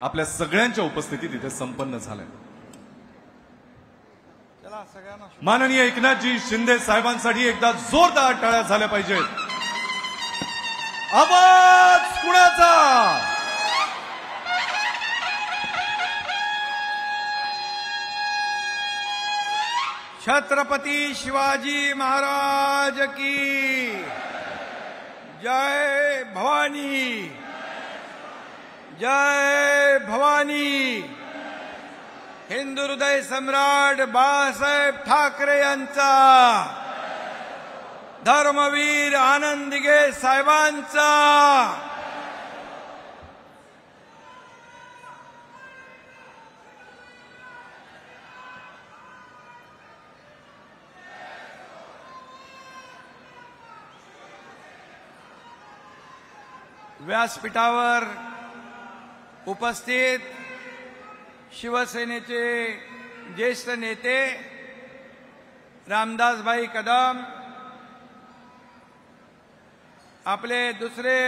आपल्या सगळ्यांच्या उपस्थितीत इथे संपन्न झालंय। माननीय एकनाथजी शिंदे साहेबांसाठी एकदा जोरदार टाळ्या झाल्या पाहिजेत। आवाज कुणाचा? छत्रपती शिवाजी महाराज की जय भवानी, जय भवानी। हिंदू हृदय सम्राट बाळासाहेब ठाकरे यांचा, धर्मवीर आनंद दिघे साहेबांचा, व्यासपीठावर उपस्थित शिवसेनेचे ज्येष्ठ नेते रामदासभाई कदम, आपले दुसरे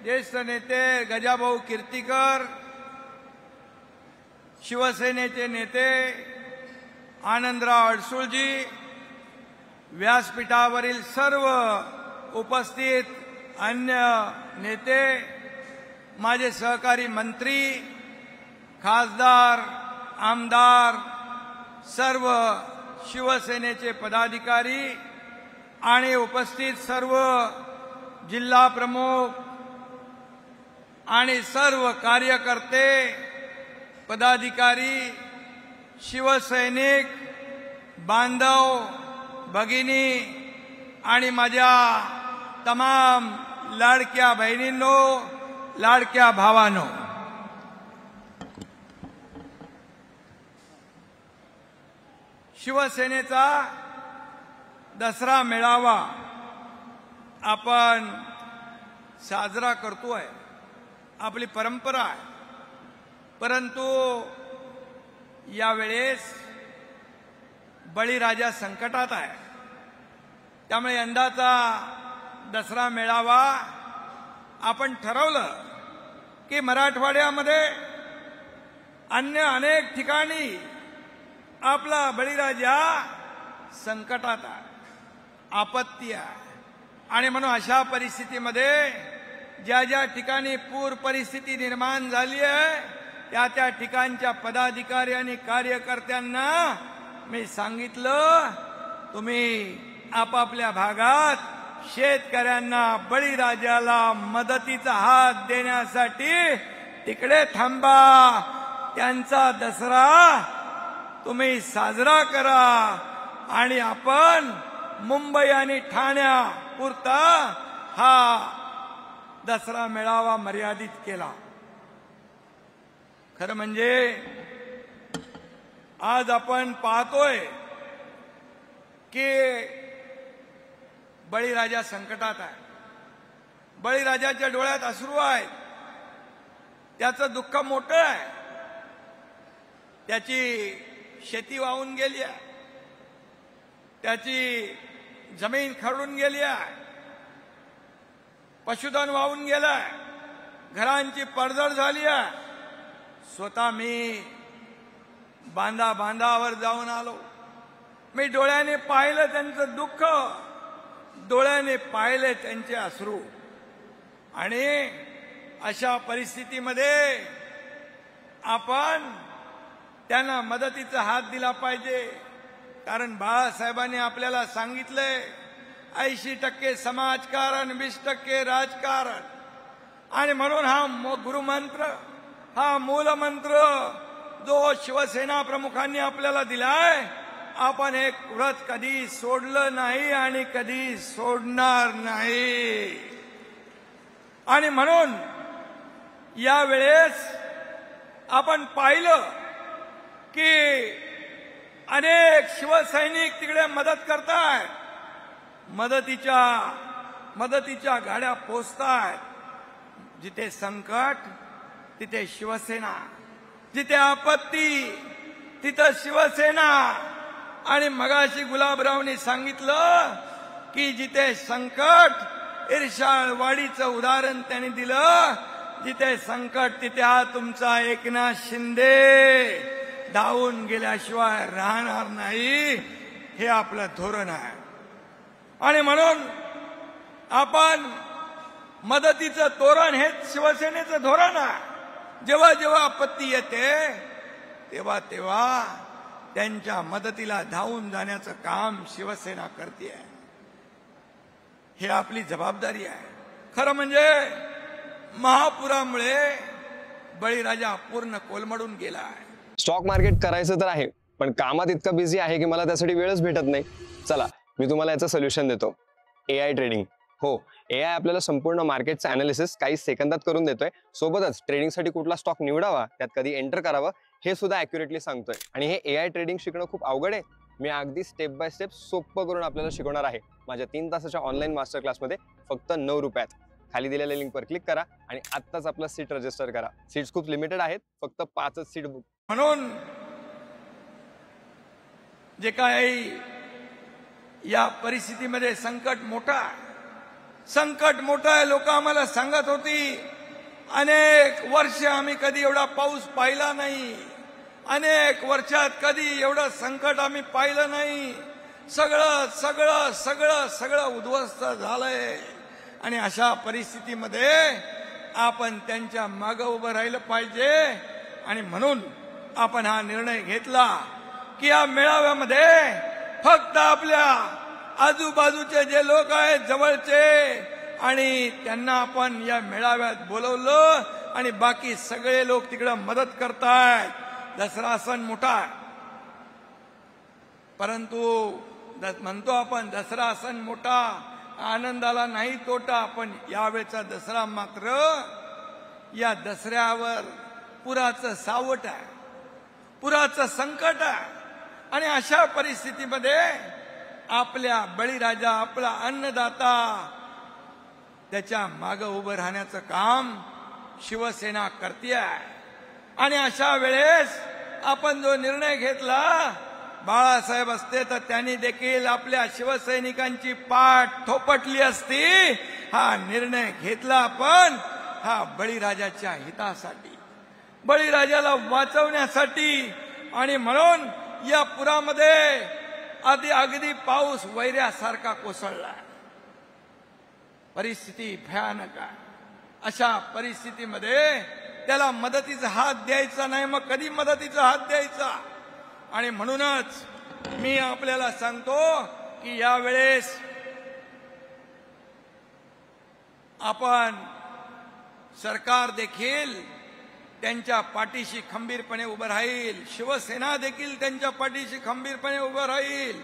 ज्येष्ठ नेते गजाभाऊ कीर्तीकर, शिवसेनेचे नेते आनंदराव अडसूळजी, व्यासपीठावरील सर्व उपस्थित अन्य नेते, माझे सहकारी मंत्री, खासदार, आमदार, सर्व शिवसेनेचे पदाधिकारी आणि उपस्थित सर्व जिल्हा प्रमुख आणि सर्व कार्यकर्ते, पदाधिकारी, शिवसैनिक बांधव, भगिनी आणि माझ्या तमाम लाडक्या बहिणींनो, लाडक्या भावांनो, शिवसेनेचा दसरा मेळावा आपण साजरा करतोय, आपली परंपरा आहे। परंतु यावेळेस बळीराजा संकटात आहे, त्यामुळे यंदाचा दसरा मेळावा आपण ठरवलं की मराठवाड्यामध्ये अन्य अनेक ठिकाणी आपला बळीराजा संकटात आहे, आपत्ती आहे, आणि म्हणून अशा परिस्थितीमध्ये ज्या ज्या ठिकाणी पूर परिस्थिती निर्माण झाली आहे त्या त्या ठिकाणच्या पदाधिकारी आणि कार्यकर्त्यांना मी सांगितलं, तुम्ही आपापल्या भागात शेतकऱ्यांना, बळीराजाला मदतीचा हात देण्यासाठी तिकडे थांबा, त्यांचा दसरा तुम्ही साजरा करा आणि आपण मुंबई आणि ठाण्यापुरता हा दसरा मेळावा मर्यादित केला। खरं म्हणजे आज आपण पाहतोय की बळीराजा संकटात आहे, बळीराजाच्या डोळ्यात अश्रू आहेत, त्याचं दुःख मोठं आहे, त्याची शेती वाहून गेली आहे, त्याची जमीन खरडून गेली आहे, पशुधन वाहून गेलं आहे, घरांची पडझड झाली आहे। स्वतः मी बांधावर जाऊन आलो, मी डोळ्याने पाहिलं त्यांचं दुःख, डोळ्याने पाहिले त्यांचे अश्रू, आणि अशा परिस्थितीमध्ये आपण त्यांना मदतीचा हात दिला पाहिजे। कारण बाळासाहेबांनी आपल्याला सांगितलंय 80% समाजकारण, 20% राजकारण, आणि म्हणून हा गुरुमंत्र, हा मूलमंत्र जो शिवसेना प्रमुखांनी आपल्याला दिलाय, आपण एक व्रत कधी सोडलं नाही आणि कधी सोडणार नाही। आणि म्हणून यावेळेस आपण पाहिलं की अनेक शिवसैनिक तिकडे मदत करतायत, मदतीच्या गाड्या पोचतायत। जिथे संकट तिथे शिवसेना, जिथे आपत्ती तिथं शिवसेना। आणि मगाशी गुलाबरावनी सांगितलं की जिथे संकट, इर्षाळवाडीचं उदाहरण त्यांनी दिलं, जिथे संकट तिथे हा तुमचा एकनाथ शिंदे धावून गेल्याशिवाय राहणार नाही, हे आपलं धोरण आहे. आणि म्हणून आपण मदतीचं तोरण हेच शिवसेनेचं धोरण आहे. जेव्हा जेव्हा आपत्ती येते तेव्हा तेव्हा त्यांच्या मदतीला धावून जाण्याचं काम शिवसेना करते. हे आपली जबाबदारी आहे. खरं म्हणजे महापुरामुळे बळीराजा पूर्ण कोलमडून गेला आहे. स्टॉक मार्केट करायचं तर आहे, पण कामात इतकं बिझी आहे की मला त्यासाठी वेळच भेटत नाही. चला मी तुम्हाला याचं सोल्युशन देतो. AI trading. हो, AI आपल्याला संपूर्ण मार्केटचं अनालिसिस काही सेकंदात करून देतोय. सोबतच ट्रेडिंगसाठी कुठला स्टॉक निवडावा, त्यात कधी एंटर करावं हे सुद्धा ॲक्युरेटली सांगतोय. आणि हे AI ट्रेडिंग शिकणं खूप अवघड आहे. मी अगदी स्टेप बाय स्टेप सोपं करून आपल्याला शिकवणार आहे माझ्या 3 तासाच्या ऑनलाईन मास्टर क्लासमध्ये फक्त 9 रुपयात. खाली दिलेल्या लिंकवर क्लिक करा आणि आत्ताच आपलं सीट रजिस्टर करा. सीट्स खूप लिमिटेड आहेत, फक्त 5च सीट बुक. म्हणून जे काही या परिस्थितीमध्ये संकट मोठं आहे. लोक आम्हाला सांगत होती अनेक वर्ष आम्ही कधी एवढा पाऊस पाहिला नाही, अनेक वर्षात कधी एवढं संकट आम्ही पाहिलं नाही, सगळं सगळं सगळं सगळं उद्ध्वस्त झालंय. आणि अशा परिस्थितीमध्ये आपण त्यांच्या मागे उभं राहिलं पाहिजे. आणि म्हणून आपण हा निर्णय घेतला की या मेळाव्यामध्ये फक्त आपल्या आजूबाजूचे जे लोक आहेत जवळचे, आणि त्यांना आपण या मेळाव्यात बोलवलं आणि बाकी सगळे लोक तिकडे मदत करतायत. दसरा सण मोठा आहे, परंतु म्हणतो आपण दसरा सण मोठा, आनंदाला नाही तोटा. पण यावेळचा दसरा मात्र या दसऱ्यावर पुराचं सावट आहे, पुराचं संकट आहे. आणि अशा परिस्थितीमध्ये आपल्या बळीराजा, आपला अन्नदाता, त्याच्या मागे उभं राहण्याचं काम शिवसेना करते. आणि अशा वेळेस आपण जो निर्णय घेतला, बाळासाहेब असते तर त्यांनी देखील आपल्या शिवसैनिकांची पाठ थोपटली असती. हा निर्णय घेतला आपण हा बळीराजाच्या हितासाठी, बळीराजाला वाचवण्यासाठी. आणि म्हणून या पुरामध्ये अगदी पाऊस वैऱ्यासारखा कोसळला, परिस्थिती भयानक आहे. अशा परिस्थितीमध्ये त्याला मदतीचा हात द्यायचा नाही, मग कधी मदतीचा हात द्यायचा. आणि म्हणूनच मी आपल्याला सांगतो की यावेळेस आपण सरकार देखील त्यांच्या पाठीशी खंबीरपणे उभं राहील, शिवसेना देखील त्यांच्या पाठीशी खंबीरपणे उभं राहील.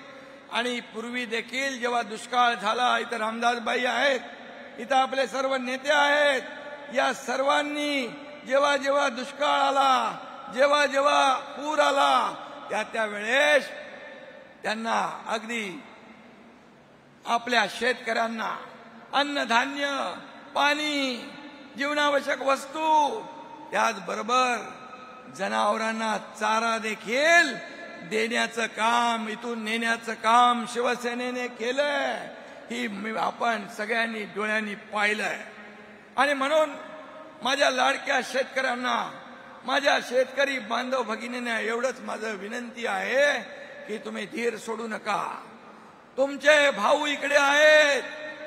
आणि पूर्वी देखील जेव्हा दुष्काळ झाला, इथं रामदासबाई आहेत, इथं आपले सर्व नेते आहेत, या सर्वांनी जेव्हा जेव्हा दुष्काळ आला, जेव्हा जेव्हा पूर आला, त्या वेळेस त्यांना अगदी आपल्या शेतकऱ्यांना अन्नधान्य, पाणी, जीवनावश्यक वस्तू, त्याचबरोबर जनावरांना चारा देखील देण्याचं काम, इथून नेण्याचं काम शिवसेनेने केलंय. ही आपण सगळ्यांनी डोळ्यांनी पाहिलंय. आणि म्हणून माझ्या लाडक्या शेतकऱ्यांना, माझ्या शेतकरी बांधव भगिनींना एवढंच माझं विनंती आहे की तुम्ही धीर सोडू नका. तुमचे भाऊ इकडे आहेत,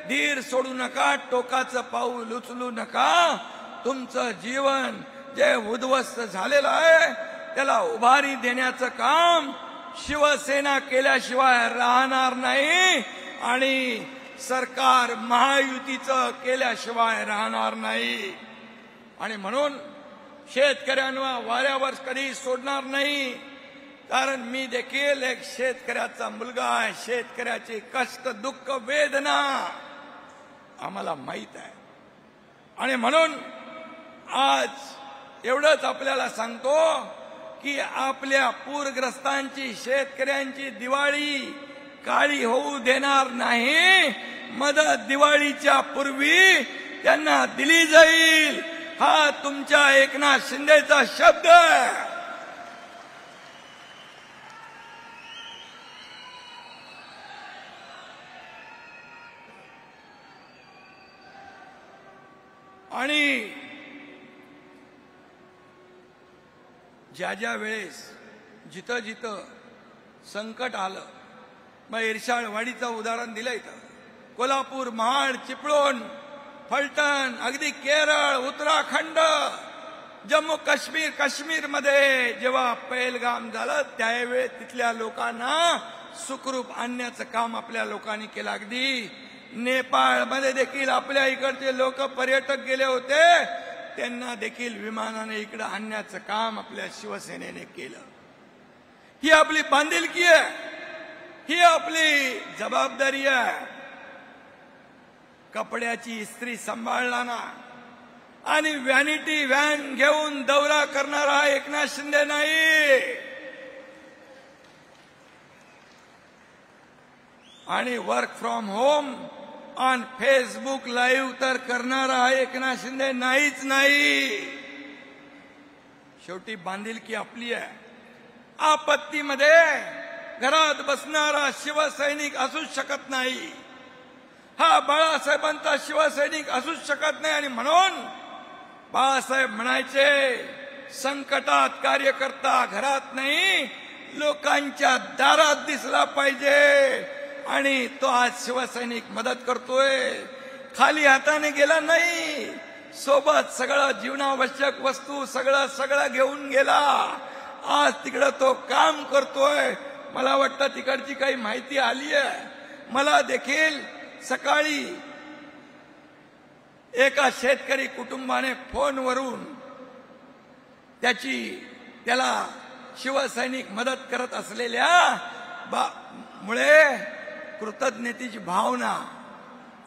धीर सोडू नका, टोकाचं पाऊल उचलू नका. तुमचं जीवन जे उद्ध्वस्त झालेलं आहे त्याला उभारी देण्याचं काम शिवसेना केल्याशिवाय राहणार नाही, आणि सरकार महायुतीचं केल्याशिवाय राहणार नाही. आणि म्हणून शेतकऱ्यांना वाऱ्यावर कधी सोडणार नाही, कारण मी देखील एक शेतकऱ्याचा मुलगा आहे. शेतकऱ्याची कष्ट, दुःख, वेदना आम्हाला माहित आहे. आणि म्हणून आज एवढंच आपल्याला सांगतो की आपल्या पूरग्रस्तांची, शेतकऱ्यांची दिवाळी काळी होऊ देणार नाही. मदत दिवाळीच्या पूर्वी त्यांना दिली जाईल, हा तुमच्या एकनाथ शिंदेचा शब्द आहे. आणि ज्या ज्या वेळेस जिथं जिथं संकट आलं, मग इर्षाळवाडीचं उदाहरण दिलं इथं, कोल्हापूर, महाड, चिपळूण, फलटण, अगदी केरळ, उत्तराखंड, जम्मू काश्मीर, काश्मीरमध्ये जेव्हा पहलगाम झालं त्यावेळी तिथल्या लोकांना सुखरूप आणण्याचं काम आपल्या लोकांनी केलं. अगदी नेपाळमध्ये देखील आपल्या इकडचे लोक पर्यटक गेले होते, त्यांना देखील विमानाने इकडे आणण्याचं काम आपल्या शिवसेनेने केलं. ही आपली बांधिलकी आहे, ही आपली जबाबदारी आहे. कपड्याची इस्त्री सांभाळला ना आणि व्हॅनिटी व्हॅन घेऊन दौरा करणारा एकनाथ शिंदे नाही, आणि work from home on Facebook live तर करणारा एकनाथ शिंदे नाहीच नाही. शेवटी बांधिलकी आपली आहे. आपत्तीमध्ये घरात बसणारा शिवसैनिक असूच शकत नाही, हा बाळासाहेबांचा शिवसैनिक असूच शकत नाही. आणि म्हणून बाळासाहेब म्हणायचे, संकटात कार्यकर्ता घरात नाही लोकांच्या दारात दिसला पाहिजे. आणि तो आज शिवसैनिक मदत करतोय. खाली हाताने गेला नाही, सोबत सगळं जीवनावश्यक वस्तू सगळं घेऊन गेला. आज तिकडं तो काम करतोय. मला वाटतं तिकडची काही माहिती आली आहे. मला देखील सकाळी एका शेतकरी कुटुंबाने फोनवरून त्याला शिवसैनिक मदत करत असलेल्या मुळे कृतज्ञतेची भावना,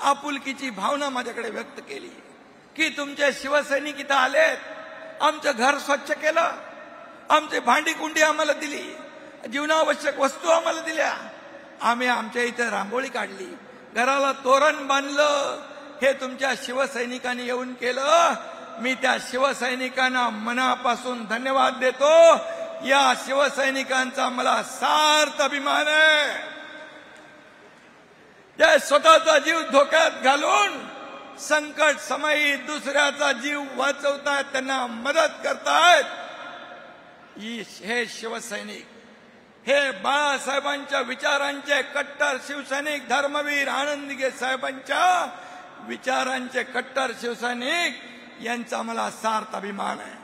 आपुलकीची भावना माझ्याकडे व्यक्त केली की तुमचे शिवसैनिक इथं आलेत, आमचं घर स्वच्छ केलं, आमची भांडी कुंडी आम्हाला दिली, जीवनावश्यक वस्तू आम्हाला दिल्या, आम्ही आमच्या इथे रांगोळी काढली, घराला तोरण बांधलं. हे तुमच्या शिवसैनिकांनी येऊन केलं. मी त्या शिवसैनिकांना मनापासून धन्यवाद देतो. या शिवसैनिकांचा मला सार्थ अभिमान आहे. ते स्वतःचा जीव धोक्यात घालून संकट समयी दुसऱ्याचा जीव वाचवतायत, त्यांना मदत करतायत. हे शिवसैनिक, हे बाळासाहेबांच्या विचारांचे कट्टर शिवसैनिक, धर्मवीर आनंदगे साहेबांच्या विचारांचे कट्टर शिवसैनिक, यांचा मला सार्थ अभिमान आहे.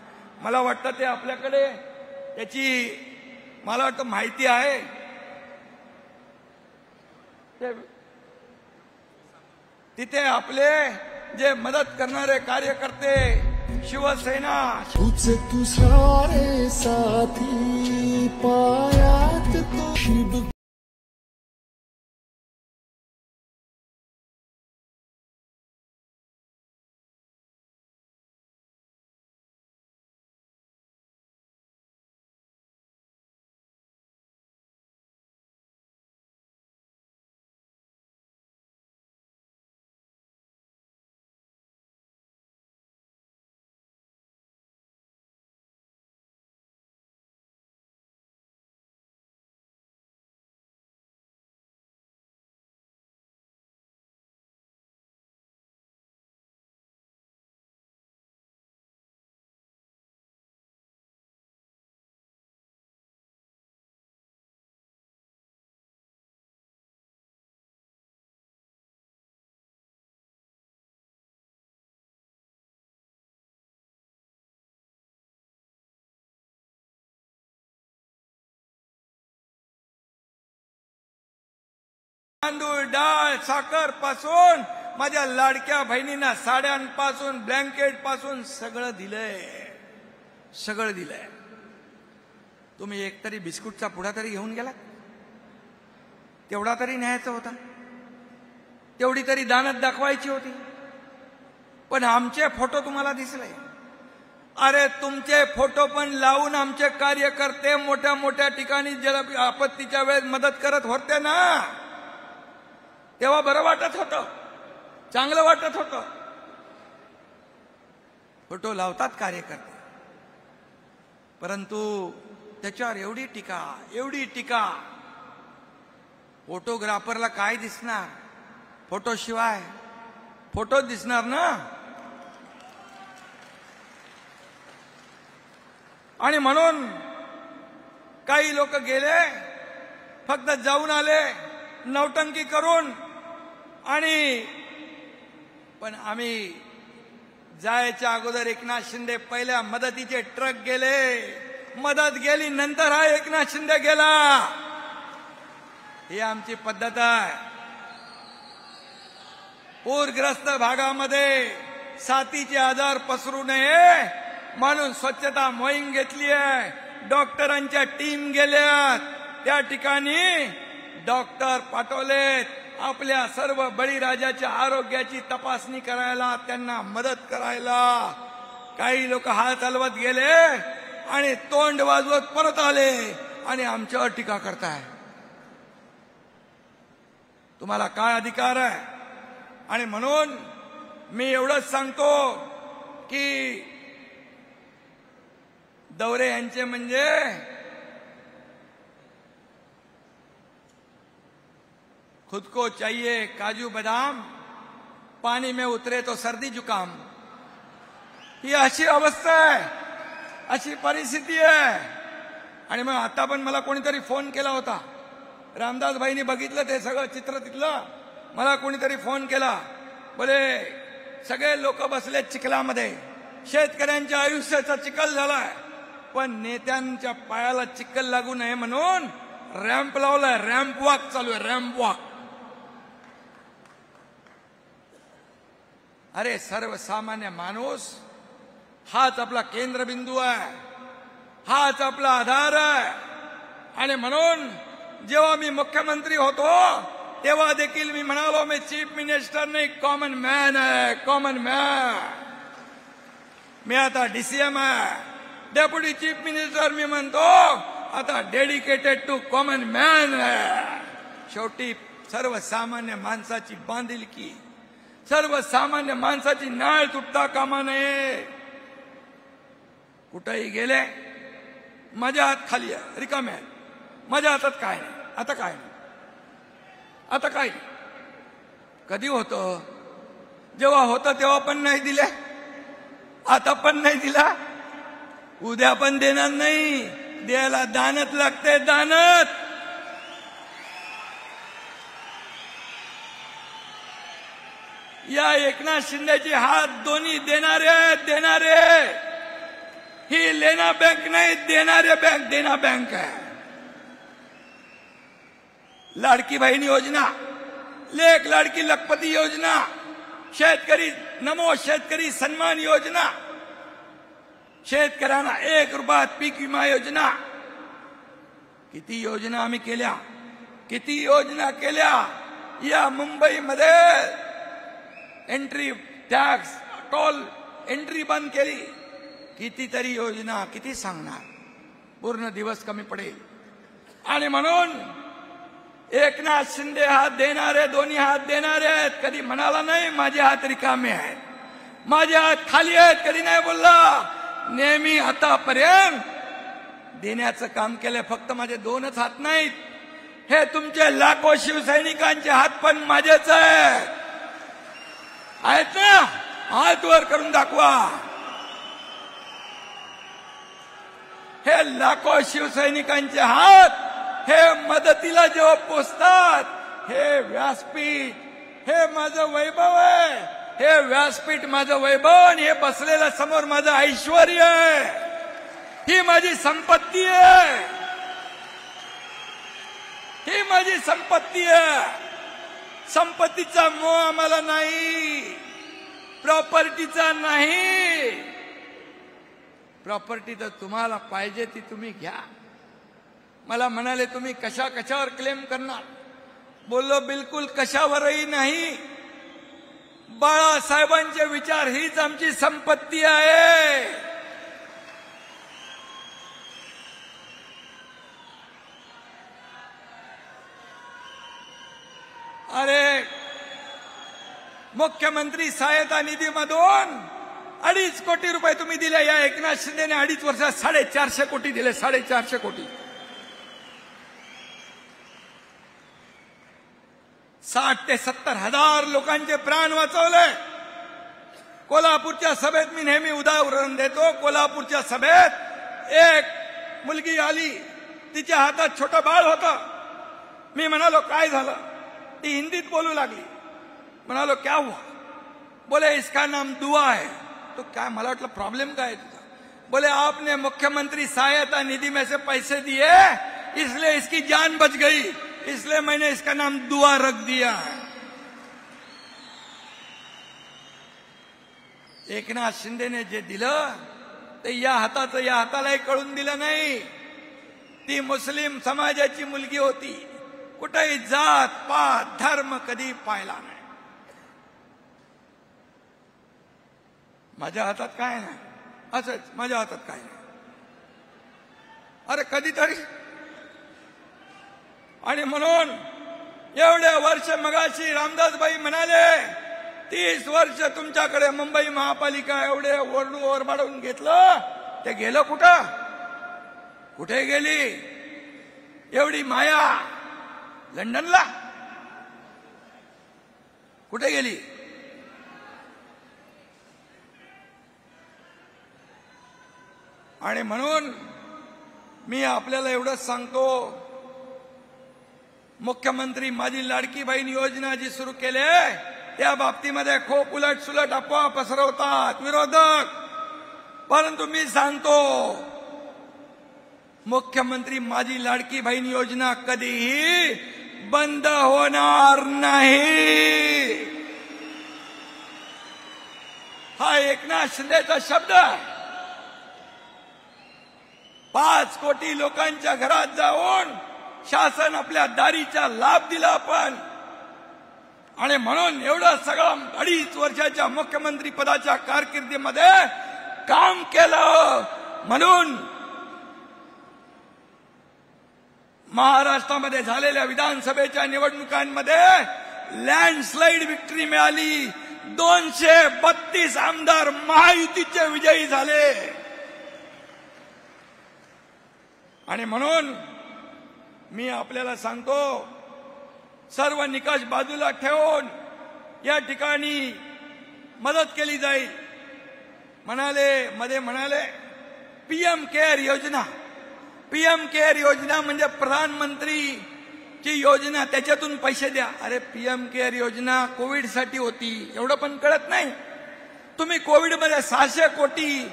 मला वाटतं ते आपल्याकडे त्याची मला वाटतं माहिती आहे. तिथे आपले जे मदत करणारे कार्यकर्ते, शिवसेना, तू सारे साथी पायात तो शिव तांदूळ, डाळ, साखर पासून माझ्या लाडक्या बहिणींना साड्यांपासून, ब्लँकेट पासून सगळं दिलंय, सगळं दिलंय. तुम्ही एकतरी बिस्कुटचा पुडा तरी घेऊन गेला, तेवढा तरी न्यायचा होता, तेवढी तरी दानत दाखवायची होती. पण आमचे फोटो तुम्हाला दिसले. अरे तुमचे फोटो पण लावून आमचे कार्यकर्ते मोठ्या मोठ्या ठिकाणी जल आपत्तीच्या वेळेस मदत करत होते ना, तेव्हा बरं वाटत होतं, चांगलं वाटत होतं. फोटो लावतात कार्यकर्ते, परंतु त्याच्यावर एवढी टीका. फोटोग्राफरला काय दिसणार, फोटो शिवाय फोटो दिसणार ना. आणि म्हणून काही लोक गेले, फक्त जाऊन आले नौटंकी करून, आणि पण आम्ही जायच्या अगोदर एकनाथ शिंदे पहिल्या मदतीचे ट्रक गेले, मदत गेली, नंतर हा एकनाथ शिंदे गेला. ही आमची पद्धत आहे. पूरग्रस्त भागामध्ये साथीचे आजार पसरू नये म्हणून स्वच्छता मोहीम घेतली आहे. डॉक्टरांच्या टीम गेल्यात, त्या ठिकाणी डॉक्टर पाठवलेत आपल्या सर्व बळीराजाच्या आरोग्याची तपासणी करायला, त्यांना मदत करायला. काही लोक हात हलवत गेले आणि तोंड वाजवत परत आले आणि आमच्यावर टीका करताय. तुम्हाला काय अधिकार आहे? आणि म्हणून मी एवढंच सांगतो की दौरे यांचे म्हणजे खुद को चाहिए काजू बदाम, पानी में उतरे तो सर्दी जुकाम. ही अशी अवस्था आहे, अशी परिस्थिती आहे. आणि मग आता पण मला कोणीतरी फोन केला होता, रामदास भाईंनी बघितलं ते सगळं चित्र तिथलं. मला कोणीतरी फोन केला, बोले सगळे लोक बसले चिखलामध्ये, शेतकऱ्यांच्या आयुष्याचा चिखल झालाय, पण नेत्यांच्या पायाला चिखल लागू नये म्हणून रॅम्प लावलाय, रॅम्प वॉक चालू आहे, रॅम्प वॉक. अरे सर्वसामान्य माणूस हाच आपला केंद्रबिंदू आहे, हाच आपला आधार आहे. आणि म्हणून जेव्हा मी मुख्यमंत्री होतो तेव्हा देखील मी म्हणालो, मी चीफ मिनिस्टर नाही, कॉमन मॅन आहे, कॉमन मॅन. मी आता डीसीएम आहे, डेप्युटी चीफ मिनिस्टर मी म्हणतो आता डेडिकेटेड टू कॉमन मॅन आहे. शेवटी सर्वसामान्य माणसाची बांधिलकी, सर्वसामान्य माणसाची नाळ तुटता कामा नये. कुठेही गेले माझ्या हात खाली आहे, रिकामे आहे, माझ्या हातात काय नाही. आता काय नाही, आता काय नाही. कधी होतं? जेव्हा होतं तेव्हा पण नाही दिले, आता पण नाही दिला, उद्या पण देणार नाही. द्यायला दानत लागते, दानत. या एकनाथ शिंदेचे हात दोन्ही देणारे देणारे. ही लेना बँक नाही, देणारे बँक, देना बँक आहे. लाडकी बहीण योजना, लेख लाडकी लखपती योजना, शेतकरी नमो शेतकरी सन्मान योजना, शेतकऱ्यांना 1 रुपयात पीक विमा योजना. किती योजना आम्ही केल्या, किती योजना केल्या. या मुंबईमध्ये एंट्री टॅक्स, टोल एंट्री बंद केली. कितीतरी योजना, किती सांगणार, पूर्ण दिवस कमी पडेल. आणि म्हणून एकनाथ शिंदे हात देणारे, दोन्ही हात देणारे आहेत. कधी म्हणाला नाही माझे हात रिकामे आहेत, माझे हात खाली आहेत, कधी नाही बोलला. नेहमी आतापर्यंत देण्याचं काम केलंय. फक्त माझे 2च हात नाहीत, हे तुमचे लाखो शिवसैनिकांचे हात पण माझेच आहेत ना. हात वर करून दाखवा. हे लाखो शिवसैनिकांचे हात हे मदतीला जेव्हा पोचतात, हे व्यासपीठ हे माझं वैभव आहे, हे व्यासपीठ माझं वैभव, आणि हे बसलेलं समोर माझं ऐश्वर्य आहे. ही माझी संपत्ती आहे, ही माझी संपत्ती आहे. संपत्तीचा मोह आम्हाला नाही, प्रॉपर्टीचा नाही. प्रॉपर्टी तर तुम्हाला पाहिजे ती तुम्ही घ्या. मला म्हणाले तुम्ही कशा कशावर क्लेम करणार. बोललो बिलकुल कशावरही नाही. बाळासाहेबांचे विचार हीच आमची संपत्ती आहे. अरे मुख्यमंत्री सहायता निधीमधून 2.5 कोटी रुपये तुम्ही दिले. या एकनाथ शिंदेने 2.5 वर्षात 450 कोटी दिले, 450 कोटी. 60 ते 70 हजार लोकांचे प्राण वाचवले. कोल्हापूरच्या सभेत मी नेहमी उदाहरण देतो. कोल्हापूरच्या सभेत एक मुलगी आली, तिच्या हातात छोटं बाळ होतं. मी म्हणालो काय झालं? ती हिंदीत बोलू लागली. म्हणालो क्या हुआ? बोले इसका नाम दुआ है. तो क्या, मला वाटलं प्रॉब्लेम काय आहे तुझा? बोले आपने मुख्यमंत्री सहायता निधि में से पैसे दिए इसलिए इसकी जान बच गई, इसलिए मैंने इसका नाम दुआ रख दिया है. एकनाथ शिंदेने जे दिलं ते या हाताचं या हातालाही कळून दिलं नाही. ती मुस्लिम समाजाची मुलगी होती. कुठेही जात पात धर्म कधी पाहिला नाही. माझ्या हातात काय नाही, असंच माझ्या हातात काय नाही. अरे कधीतरी. आणि म्हणून एवढे वर्ष मगाशी रामदासबाई म्हणाले 30 वर्ष तुमच्याकडे मुंबई महापालिका एवढे ओरबाडून घेतलं, ते गेलं कुठं? कुठे गेली एवढी माया? लंडनला कुठे गेली? आणि म्हणून मी आपल्याला एवढंच सांगतो, मुख्यमंत्री माझी लाडकी बहीण योजना जी सुरू केली त्या बाबतीमध्ये खूप उलट सुलट अफवा पसरवतात विरोधक. परंतु मी सांगतो मुख्यमंत्री माझी लाडकी बहीण योजना कधीही बंद होणार नाही. हा एकनाथ शिंदेचा शब्द. 5 कोटी लोकांच्या घरात जाऊन शासन आपल्या दारीचा लाभ दिला आपण. आणि म्हणून एवढं सगळं 2.5 वर्षाच्या मुख्यमंत्री पदाच्या कारकिर्दीमध्ये काम केलं. म्हणून महाराष्ट्रामध्ये झालेल्या विधानसभेच्या निवडणुकांमध्ये लँडस्लाइड विक्ट्री मिळाली. 232 आमदार महायुतीचे विजयी झाले. आणि म्हणून मी आपल्याला सांगतो, सर्व निकष बाजूला ठेवून या ठिकाणी मदत केली जाईल. म्हणाले पीएम केअर योजना. पीएम केअर योजना म्हणजे प्रधानमंत्रीची योजना, त्याच्यातून पैसे द्या. अरे पीएम केअर योजना कोविडसाठी होती, एवढं पण कळत नाही. तुम्ही कोविडमध्ये 600 कोटी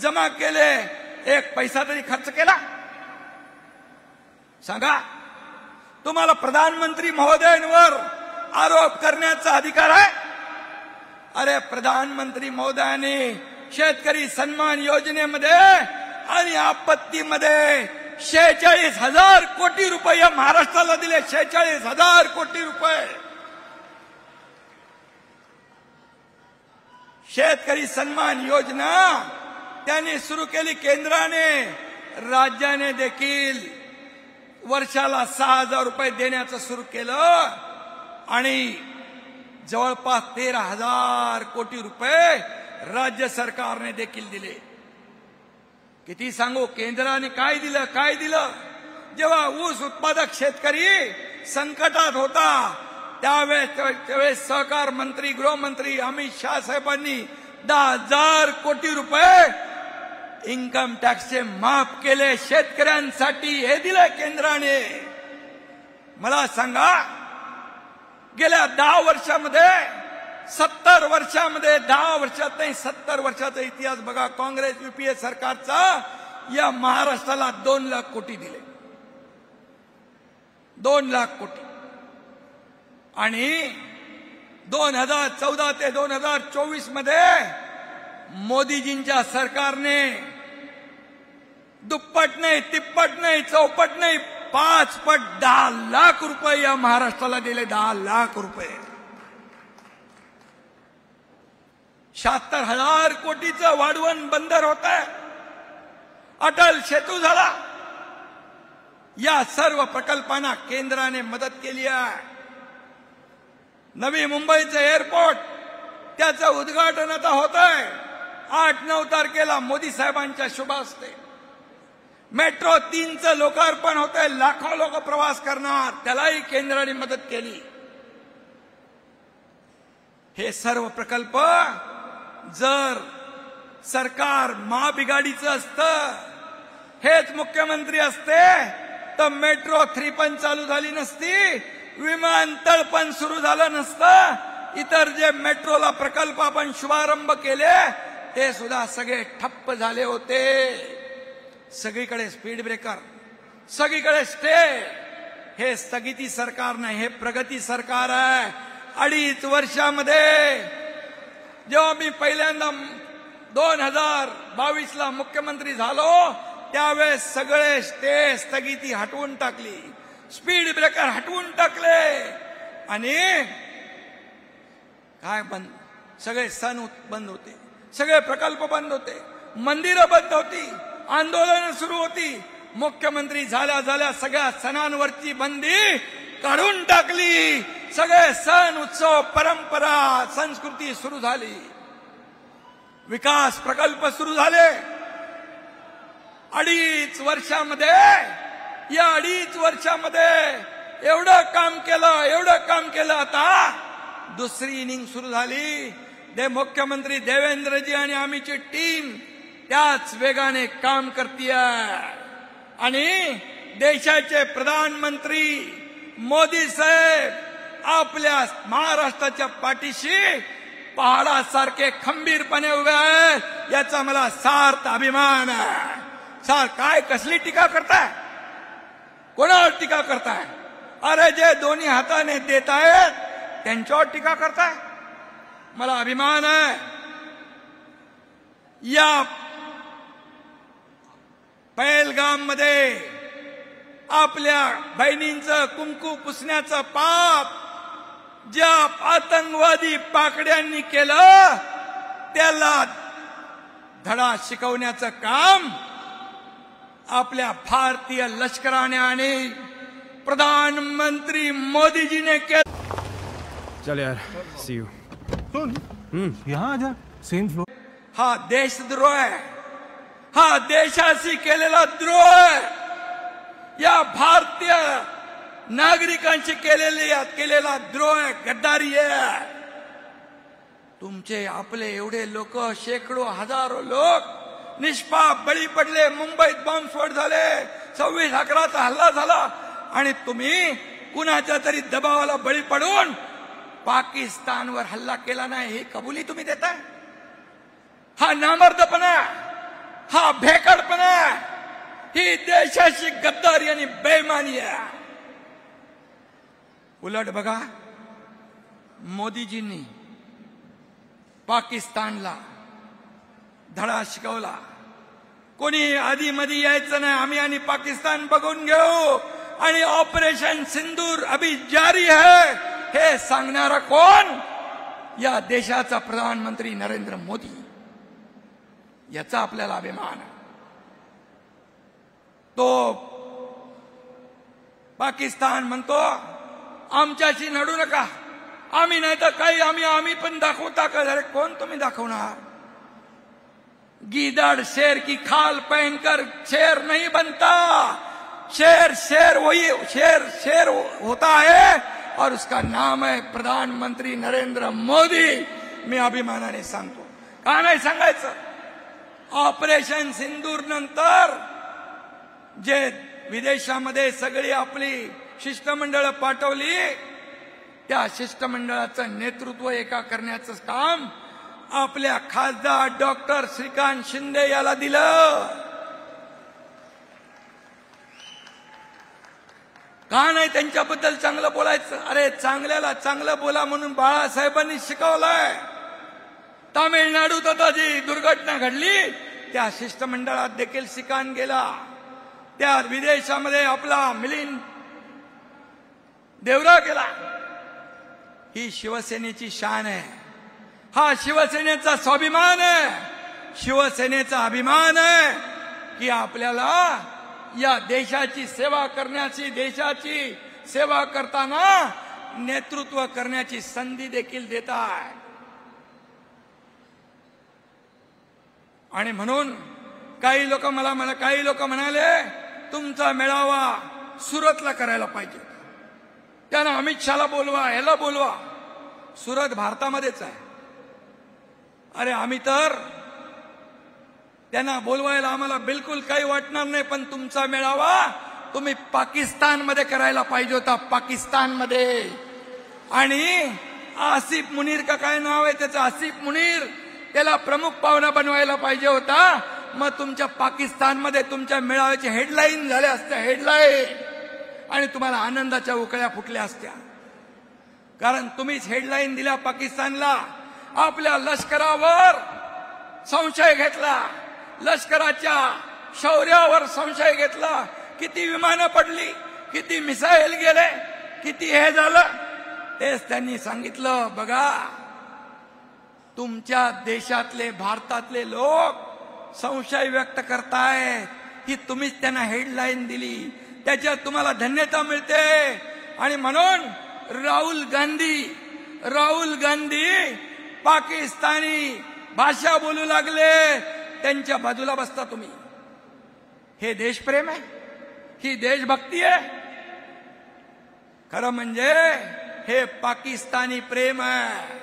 जमा केले, एक पैसा तरी खर्च केला? सांगा. तुम्हाला प्रधानमंत्री महोदयांवर आरोप करण्याचा अधिकार आहे? अरे प्रधानमंत्री महोदयाने शेतकरी सन्मान योजनेमध्ये आणि आपत्तीमध्ये 46,000 कोटी रुपये या महाराष्ट्राला दिले. 46,000 कोटी रुपये. शेतकरी सन्मान योजना त्यांनी सुरू केली केंद्राने. राज्याने देखील वर्षाला 6,000 रुपये देण्याचं सुरू केलं. आणि जवळपास 13,000 कोटी रुपये राज्य सरकारने देखील दिले. किती सांगू, केंद्राने काय दिलं? जेव्हा ऊस उत्पादक शेतकरी संकटात होता त्यावेळेस सहकार मंत्री गृहमंत्री अमित शाह साहेबांनी 10,000 कोटी रुपये इन्कम टॅक्सचे माफ केले शेतकऱ्यांसाठी. हे दिलं केंद्राने. मला सांगा, गेल्या 10 वर्षामध्ये 70 वर्षामध्ये 10 वर्षात नाही 70 वर्षाचा इतिहास बघा. काँग्रेस युपीए सरकारचा या महाराष्ट्राला 2 लाख कोटी दिले. 2 लाख कोटी. आणि 2014 ते 2024 मध्ये मोदीजींच्या सरकारने दुप्पट नाही, तिप्पट नाही, चौपट नाही, 5 पट 10 लाख रुपये या महाराष्ट्राला दिले. 10 लाख रुपये. 76,000 कोटीचं वाढवण बंदर होत आहे. अटल सेतू झाला. या सर्व प्रकल्पांना केंद्राने मदत केली आहे. नवी मुंबईचं एअरपोर्ट त्याचं उद्घाटन आता होत आहे 8-9 तारखेला मोदी साहेबांच्या शुभ हस्ते. मेट्रो 3चं लोकार्पण होत आहे. लाखो लोक प्रवास करणार, त्यालाही केंद्राने मदत केली. हे सर्व प्रकल्प जर सरकार महाबिगाडीचं असतं हेच मुख्यमंत्री असते तर मेट्रो 3 पण चालू झाली नसती, विमानतळ पण सुरू झालं नसतं, इतर जे मेट्रोला प्रकल्प आपण शुभारंभ केले ते सुद्धा सगळे ठप्प झाले होते. सगळीकडे स्पीड ब्रेकर, सगळीकडे स्टे. हे स्थगिती सरकार नाही, हे प्रगती सरकार आहे. 2.5 वर्षामध्ये जेव्हा मी पहिल्यांदा 2022ला मुख्यमंत्री झालो त्यावेळेस सगळे स्टे स्थगिती हटवून टाकली, स्पीड ब्रेकर हटवून टाकले आणि काय बंद, सगळे सण बंद होते, सगळे प्रकल्प बंद होते, मंदिरं बंद होती, आंदोलनं सुरू होती. मुख्यमंत्री झाल्या झाल्या सगळ्या सणांवरची बंदी काढून टाकली. सगळे सण उत्सव परंपरा संस्कृती सुरू झाली, विकास प्रकल्प सुरू झाले. 2.5 वर्षामध्ये, या 2.5 वर्षामध्ये एवढं काम केलं. आता दुसरी इनिंग सुरू झाली. मुख्यमंत्री देवेंद्रजी आणि आमची टीम त्याच वेगाने काम करतीये आणि देशाचे प्रधानमंत्री मोदी साहेब आपल्या महाराष्ट्राच्या पाठीशी पहाडासारखे खंबीरपणे उभे आहेत, याचा मला सार्थ अभिमान आहे. काय कसली टीका करताय, कोणावर टीका करताय? अरे जे दोन्ही हाताने देत आहेत त्यांच्यावर टीका करताय. मला अभिमान आहे. या पहलगाम मध्ये आपल्या बहिणींचं कुंकू पुसण्याचं पाप ज्या आतंकवादी पाकड्यांनी केलं त्याला धडा शिकवण्याचं काम आपल्या भारतीय लष्कराने आणि प्रधानमंत्री मोदीजीने केलं. चल यार, सी यू. यहाँ आजा, सेम फ्लोर. हा देशद्रोह आहे, हा देशाशी केलेला द्रोह आहे, या भारतीय नागरिकांशी केलेला द्रोह आहे, गद्दारी आहे. तुमचे आपले एवढे लोक, शेकडो हजारो लोक निष्पाप बळी पडले. मुंबईत बॉम्बस्फोट झाले, 26/11चा हल्ला झाला आणि तुम्ही कुणाच्या तरी दबावाला बळी पडून पाकिस्तानवर हल्ला केला नाही ही कबुली तुम्ही देताय. हा नामर्दपणा, हा भेकडपणा, ही देशाची गद्दारी आणि बेईमानी आहे. उलट बघा, मोदीजींनी पाकिस्तानला धडा शिकवला. कोणी आधी मध्ये यायचं नाही, आम्ही आणि पाकिस्तान बघून घेऊ आणि ऑपरेशन सिंदूर अभी जारी है हे सांगणारा कोण? या देशाचा प्रधानमंत्री नरेंद्र मोदी. याचा आपल्याला अभिमान आहे. तो पाकिस्तान म्हणतो आमच्याशी लढू नका, आम्ही नाही तर काही आम्ही पण दाखवता का? अरे कोण तुम्ही दाखवणार? गीदड़ शेर की खाल पहनकर शेर नहीं बनता. शेर वही शेर होता है और उसका नाम है प्रधानमंत्री नरेंद्र मोदी. मी अभिमानाने सांगतो. का नाही सांगायचं? ऑपरेशन सिंदूर नंतर जे विदेशामध्ये सगळी आपली शिष्टमंडळ पाठवली, त्या शिष्टमंडळाचं नेतृत्व एका करण्याचं काम आपल्या खासदार डॉक्टर श्रीकांत शिंदे याला दिलं. का नाही त्यांच्याबद्दल चांगलं बोलायचं? अरे चांगल्याला चांगलं बोला म्हणून बाळासाहेबांनी शिकवलंय. तामिळनाडूत आता जी दुर्घटना घडली त्या शिष्टमंडळात देखील श्रीकांत गेला. त्या विदेशामध्ये आपला मिलिंद देवरा गेला. ही शिवसेनेची शान आहे. हा शिवसेनेचा स्वाभिमान आहे. शिवसेनेचा अभिमान आहे की आपल्याला या देशाची सेवा करण्याची, देशाची सेवा करताना नेतृत्व करण्याची संधी देखील देत आहे. आणि म्हणून काही लोक म्हणाले तुमचा मेळावा सुरतला करायला पाहिजे, त्यांना अमित शहाला बोलवा, ह्याला बोलवा. सुरत भारतामध्येच आहे. अरे आम्ही तर त्यांना बोलवायला आम्हाला बिलकुल काही वाटणार नाही, पण तुमचा मेळावा तुम्ही पाकिस्तानमध्ये करायला पाहिजे होता, पाकिस्तानमध्ये. आणि आसिफ मुनीर का काय नाव आहे त्याचं, आसिफ मुनीर, त्याला प्रमुख पाहुणा बनवायला पाहिजे होता. मग तुमच्या पाकिस्तानमध्ये तुमच्या मेळाव्याची हेडलाईन झाल्या असत्या, हेडलाईन, आणि तुम्हाला आनंदाच्या उकळ्या फुटल्या असत्या. कारण तुम्हीच हेडलाईन दिल्या पाकिस्तानला. आपल्या लष्करावर संशय घेतला, लष्कराच्या शौर्यावर संशय घेतला. किती विमानं पडली, किती मिसाईल गेले, किती हे झालं, तेच त्यांनी सांगितलं. बघा, तुमच्या देशातले, भारतातले लोक संशय व्यक्त करतायत की तुम्हीच त्यांना हेडलाईन दिली, त्याच्यात तुम्हाला धन्यता मिळते. आणि म्हणून राहुल गांधी पाकिस्तानी भाषा बोलू लागले, त्यांच्या बाजूला बसता तुम्ही. हे देशप्रेम आहे, ही देशभक्ती आहे? खरं म्हणजे हे पाकिस्तानी प्रेम आहे.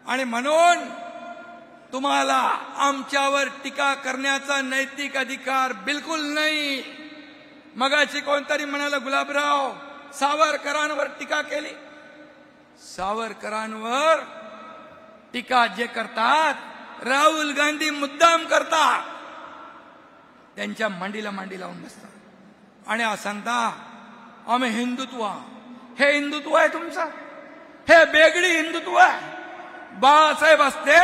आणि म्हणून तुम्हाला आमच्यावर टीका करण्याचा नैतिक अधिकार बिलकुल नाही. मगाशी कोणतरी म्हणाला, गुलाबराव सावरकरांवर टीका केली. सावरकरांवर टीका जे करतात राहुल गांधी मुद्दाम करतात, त्यांच्या मांडीला मांडी लावून बसतात आणि सांगता आम्ही हिंदुत्व. हे हिंदुत्व आहे तुमचं? हे बेगडी हिंदुत्व आहे? बाळासाहेब असते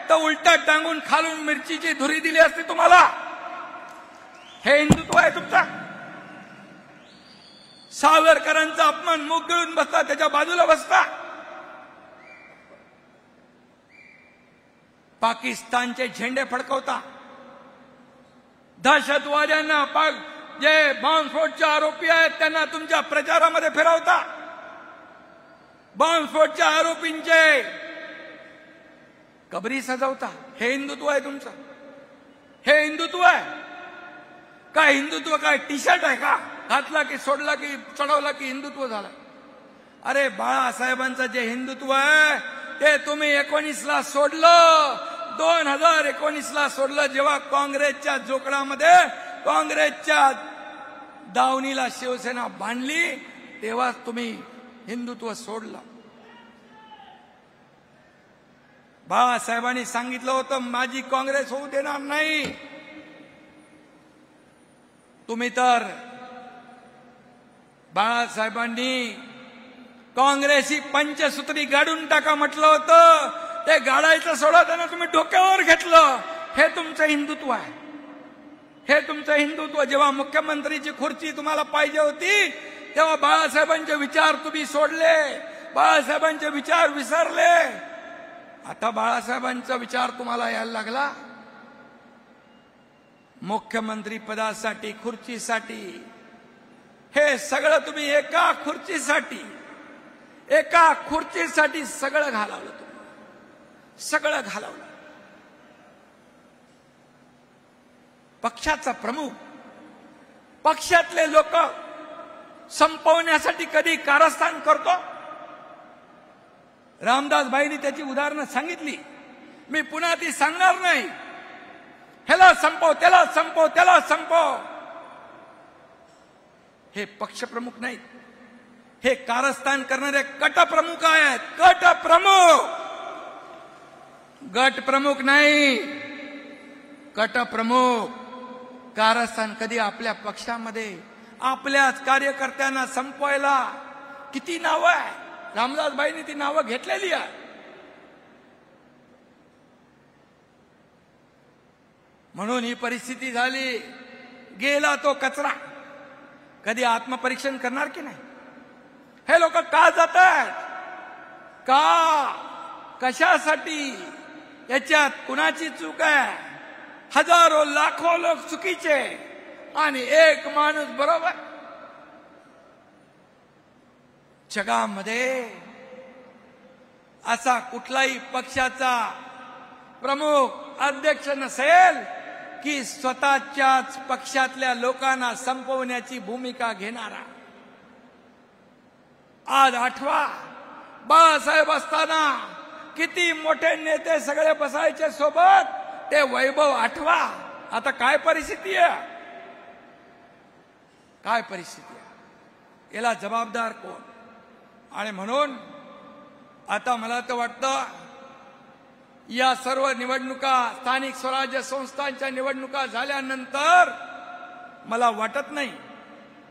तर उलटा टांगून खालून मिरचीची धुरी दिली असती तुम्हाला. हे हिंदुत्व आहे तुमचा? सावरकरांचा अपमान मुख गिळून बसता, त्याच्या बाजूला बसता. पाकिस्तानचे झेंडे फडकवता, दहशतवाद्यांना जे बॉम्बस्फोटचे आरोपी आहेत त्यांना तुमच्या प्रचारामध्ये फिरवता. बॉम्बस्फोटच्या आरोपींचे कबरी सजवता. हे हिंदुत्व आहे तुमचं? हे हिंदुत्व आहे का? हिंदुत्व काय टी शर्ट आहे का? घातला की सोडला की चढवला की हिंदुत्व झालं? अरे बाळासाहेबांचं जे हिंदुत्व आहे ते तुम्ही 19ला सोडलं, 2019ला सोडलं. जेव्हा काँग्रेसच्या जोकडामध्ये, काँग्रेसच्या दावणीला शिवसेना बांधली, तेव्हा तुम्ही हिंदुत्व सोडलं. बाळासाहेबांनी सांगितलं होतं माझी काँग्रेस होऊ देणार नाही. तुम्ही तर बाळासाहेबांनी काँग्रेसी पंचसूत्री गाडून टाका म्हटलं होतं, ते गाडायचं सोडा, त्यांना तुम्ही डोक्यावर घेतलं. हे तुमचं हिंदुत्व आहे? हे तुमचं हिंदुत्व? जेव्हा मुख्यमंत्रीची खुर्ची तुम्हाला पाहिजे होती तेव्हा बाळासाहेबांचे विचार तुम्ही सोडले, बाळासाहेबांचे विचार विसरले. आता बाळासाहेबांचा विचार तुम्हाला यायला लागला. मुख्यमंत्री पदासाठी, खुर्चीसाठी, हे सगळं तुम्ही एका खुर्चीसाठी सगळं घालवलं. तुम्ही सगळं घालवलं. पक्षाचा प्रमुख, पक्षातले लोक संपवण्यासाठी कधी कारस्थान करतो? रामदासबाईंनी त्याची उदाहरणं सांगितली, मी पुन्हा ती सांगणार नाही. ह्याला संपव, त्याला संपव, त्याला संपव. हे पक्षप्रमुख नाहीत, हे कारस्थान करणारे कटप्रमुख आहेत. कटप्रमुख, गटप्रमुख नाही, कटप्रमुख. कारस्थान कधी आपल्या पक्षामध्ये आपल्याच कार्यकर्त्यांना संपवायला किती नावं आहे. रामदासबाईंनी ती नावं घेतलेली आहे. म्हणून ही परिस्थिती झाली. गेला तो कचरा. कधी आत्मपरीक्षण करणार की नाही? हे लोक का जात आहेत? का, कशासाठी? याच्यात कुणाची चूक आहे? हजारो लाखो लोक चुकीचे आणि एक माणूस बरोबर. जगामध्ये असा कुठलाही पक्षाचा प्रमुख अध्यक्ष नसेल की स्वतःच्याच पक्षातल्या लोकांना संपवण्याची भूमिका घेणारा. आज आठवा, बाळासाहेब असताना किती मोठे नेते सगळे बसायचे सोबत ते वैभव आठवा. आता काय परिस्थिती आहे, काय परिस्थिती आहे, याला जबाबदार कोण? आणि म्हणून आता मला तर वाटतं या सर्व निवडणुका, स्थानिक स्वराज्य संस्थांच्या निवडणुका झाल्यानंतर मला वाटत नाही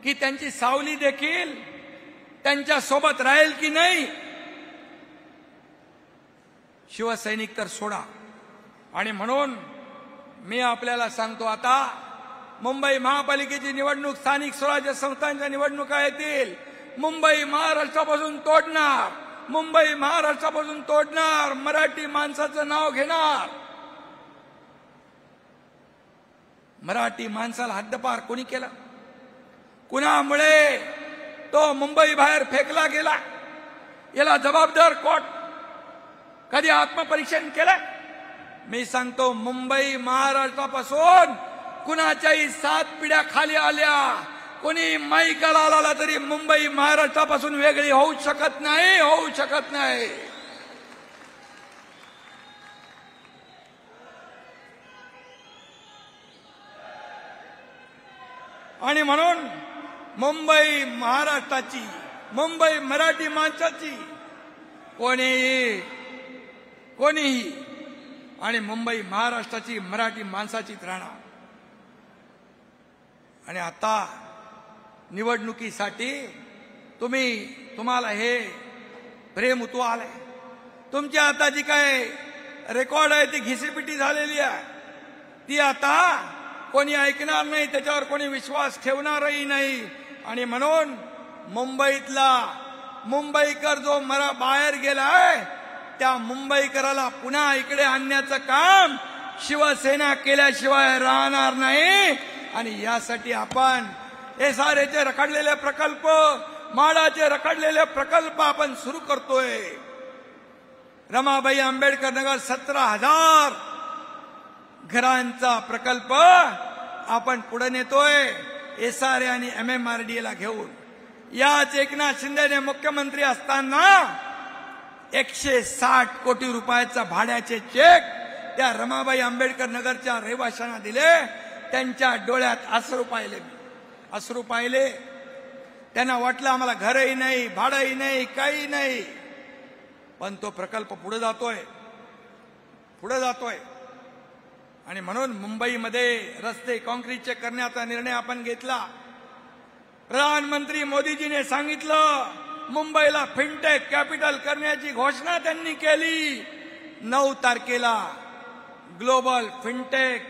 की त्यांची सावली देखील त्यांच्या सोबत राहील की नाही. शिवसैनिक तर सोडा. आणि म्हणून मी आपल्याला सांगतो, आता मुंबई महापालिकेची निवडणूक, स्थानिक स्वराज्य संस्थांच्या निवडणुका येतील. मुंबई महाराष्ट्रापासून तोडणार, मुंबई महाराष्ट्रापासून तोडणार, मराठी माणसाचं नाव घेणार. मराठी माणसाला हद्दपार कोणी केला? कुणामुळे तो मुंबई बाहेर फेकला गेला? याला जबाबदार कोण? कधी आत्मपरीक्षण केलं? मी सांगतो, मुंबई महाराष्ट्रापासून कुणाच्याही 7 पिढ्या खाली आल्या, कोणी मैकाला आला तरी मुंबई महाराष्ट्रापासून वेगळी होऊ शकत नाही, होऊ शकत नाही. आणि म्हणून मुंबई महाराष्ट्राची, मुंबई मराठी माणसाची, कोणीही आणि मुंबई महाराष्ट्राची, मराठी माणसाचीच राहणार. आणि आता निवडणुकीसाठी तुम्हाला हे प्रेम उतू आलंय. तुमच्या आता जी काय रेकॉर्ड आहे ती घिसीपिटी झालेली आहे. ती आता कोणी ऐकणार नाही, त्याच्यावर कोणी विश्वास ठेवणारही नाही. आणि म्हणून मुंबईकर जो बाहेर गेलाय, त्या मुंबईकराला पुन्हा इकडे आणण्याचं काम शिवसेना केल्याशिवाय राहणार नाही. आणि यासाठी आपण SRAचे रखडलेले प्रकल्प, माडाचे रखडलेले प्रकल्प आपण सुरू करतोय. रमाबाई आंबेडकर नगर 17,000 घरांचा प्रकल्प आपण पुढे नेतोय SRA आणि MMRDA घेऊन. याच एकनाथ शिंदेने मुख्यमंत्री असताना 160 कोटी रुपयाचा भाड्याचे चेक त्या रमाबाई आंबेडकर नगरच्या रहिवाशांना दिले. त्यांच्या डोळ्यात अश्रू पाहिले, अश्रू पाहिले. त्यांना वाटलं आम्हाला घरही नाही, भाडंही नाही, काही नाही. पण तो प्रकल्प पुढे जातोय. आणि म्हणून मुंबईमध्ये रस्ते काँक्रीटचे करण्याचा निर्णय आपण घेतला. प्रधानमंत्री मोदीजीने सांगितलं, मुंबईला फिनटेक कॅपिटल करण्याची घोषणा त्यांनी केली. 9 तारखेला ग्लोबल फिनटेक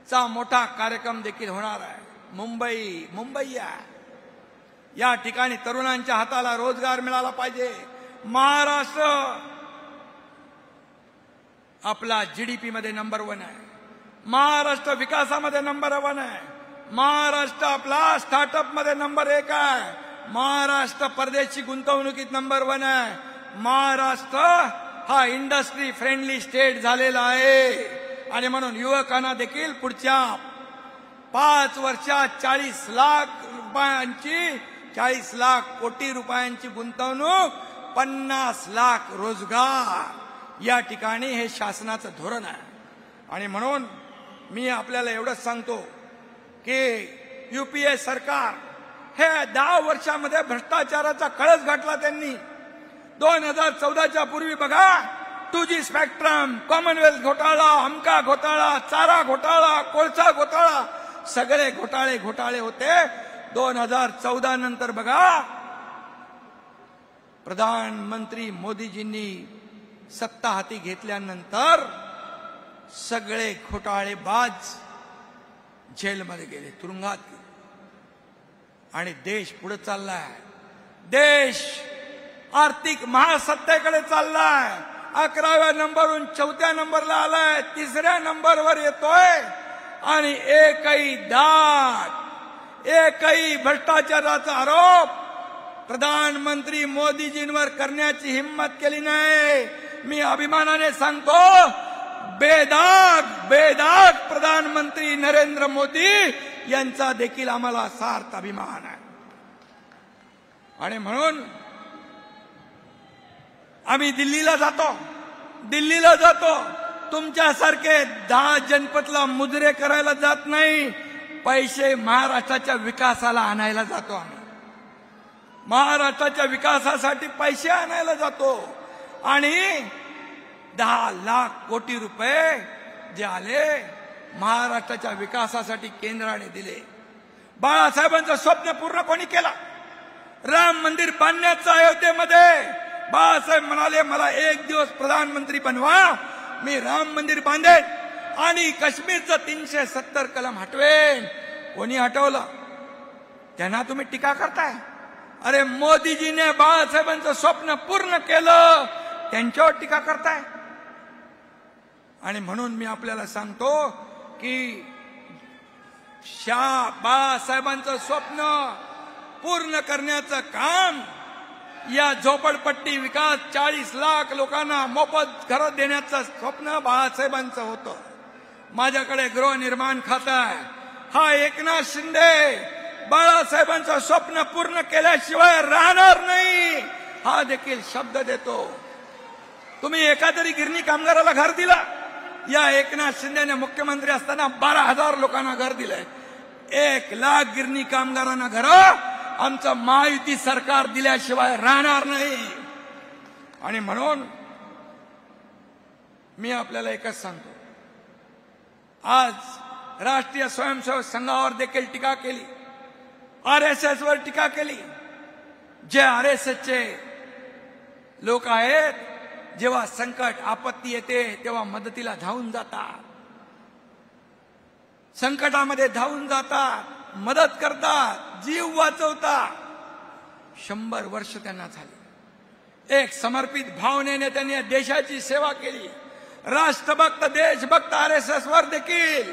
चा मोठा कार्यक्रम देखील होणार आहे. मुंबई या ठिकाणी तरुणांच्या हाताला रोजगार मिळाला पाहिजे. महाराष्ट्र आपला GDP मध्ये नंबर 1 आहे. महाराष्ट्र विकासामध्ये नंबर 1 आहे. महाराष्ट्र आपला स्टार्टअप मध्ये नंबर 1 आहे. महाराष्ट्र परदेशी गुंतवणुकीत नंबर 1 आहे. महाराष्ट्र हा इंडस्ट्री फ्रेंडली स्टेट झालेला आहे. आणि म्हणून युवकांना देखील पुढच्या 5 वर्षात 40 लाख कोटी रुपयांची गुंतवणूक, 50 लाख रोजगार या ठिकाणी हे शासनाचं धोरण आहे. आणि म्हणून मी आपल्याला एवढंच सांगतो की UPA सरकार हे 10 वर्षामध्ये भ्रष्टाचाराचा कळस गाठला त्यांनी. 2014च्या पूर्वी बघा, 2G स्पेक्ट्रम, कॉमनवेल्थ घोटाळा, हमका घोटाळा, चारा घोटाळा, कोळसा घोटाळा, सगळे घोटाळे होते. 2014 नंतर बघा, प्रधानमंत्री मोदीजींनी सत्ता हाती घेतल्यानंतर सगळे घोटाळेबाज जेलमध्ये गेले, तुरुंगात गेले. आणि देश पुढे चाललाय. देश आर्थिक महासत्तेकडे चाललाय. 11व्या नंबरवरून 4थ्या नंबरला आलाय, 3ऱ्या नंबरवर येतोय. आणि एकही भ्रष्टाचाराचा आरोप प्रधानमंत्री मोदीजींवर करण्याची हिम्मत केली नाही. मी अभिमानाने सांगतो, बेदाग प्रधानमंत्री नरेंद्र मोदी यांचा देखील आम्हाला सार्थ अभिमान आहे. आणि म्हणून आम्ही दिल्लीला जातो. तुमच्यासारखे 10 जनपदला मुजरे करायला जात नाही, पैसे महाराष्ट्राच्या विकासाला आणायला जातो आम्ही. महाराष्ट्राच्या विकासासाठी पैसे आणायला जातो. आणि 10 लाख कोटी रुपये जे आले महाराष्ट्राच्या विकासासाठी केंद्राने दिले. बाळासाहेबांचं स्वप्न पूर्ण कोणी केलं? राम मंदिर बांधण्याचं अयोध्येमध्ये बाळासाहेब म्हणाले, मला 1 दिवस प्रधानमंत्री बनवा, मी राम मंदिर बांधेन आणि काश्मीरचं 370 कलम हटवेन. कोणी हटवलं? त्यांना तुम्ही टीका करताय. अरे मोदीजीने बाळासाहेबांचं स्वप्न पूर्ण केलं, त्यांच्यावर टीका करताय. आणि म्हणून मी आपल्याला सांगतो की बाळासाहेबांचं स्वप्न पूर्ण करण्याचं काम, या झोपडपट्टी विकास 40 लाख लोकांना मोफत घरं देण्याचं स्वप्न बाळासाहेबांचं होतं. माझ्याकडे गृहनिर्माण खातं आहे. हा एकनाथ शिंदे बाळासाहेबांचं स्वप्न पूर्ण केल्याशिवाय राहणार नाही, हा देखील शब्द देतो. तुम्ही एखादरी गिरणी कामगाराला घर दिला? या एकनाथ शिंदेने मुख्यमंत्री असताना 12,000 लोकांना घर दिलंय. 1 लाख गिरणी कामगारांना घर आमचं महायुती सरकार दिल्याशिवाय राहणार नाही. आणि म्हणून मी आपल्याला एकच सांगतो, आज राष्ट्रीय स्वयंसेवक संघावर देखील टीका केली, RSS वर टीका केली. जे RSSचे लोक आहेत, जेव्हा संकट आपत्ती येते तेव्हा मदतीला धावून जातात, संकटामध्ये धावून जातात, मदत करतात, जीव वाचवतात. 100 वर्ष त्यांना झाली. एक समर्पित भावनेने त्यांनी देशाची सेवा केली. राष्ट्रभक्त देशभक्त RSS वर देखील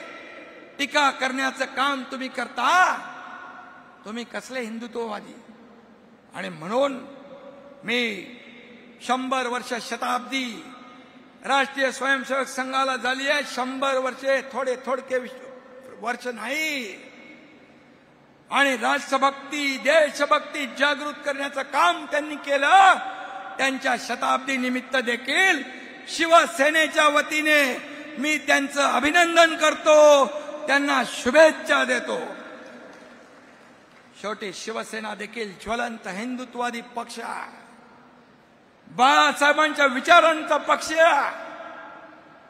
टीका करण्याचं काम तुम्ही करता. तुम्ही कसले हिंदुत्ववादी? आणि म्हणून मी 100 वर्ष शताब्दी राष्ट्रीय स्वयंसेवक संघाला झाली आहे. 100 वर्षे थोडके वर्ष नाही. आणि राष्ट्रभक्ती देशभक्ती जागृत करण्याचं काम त्यांनी केलं. त्यांच्या शताब्दी निमित्त देखील शिवसेनेच्या वतीने मी त्यांचं अभिनंदन करतो, त्यांना शुभेच्छा देतो. शेवटी शिवसेना देखील ज्वलंत हिंदुत्ववादी पक्ष आहे, बाळासाहेबांच्या विचारांचा पक्ष आहे.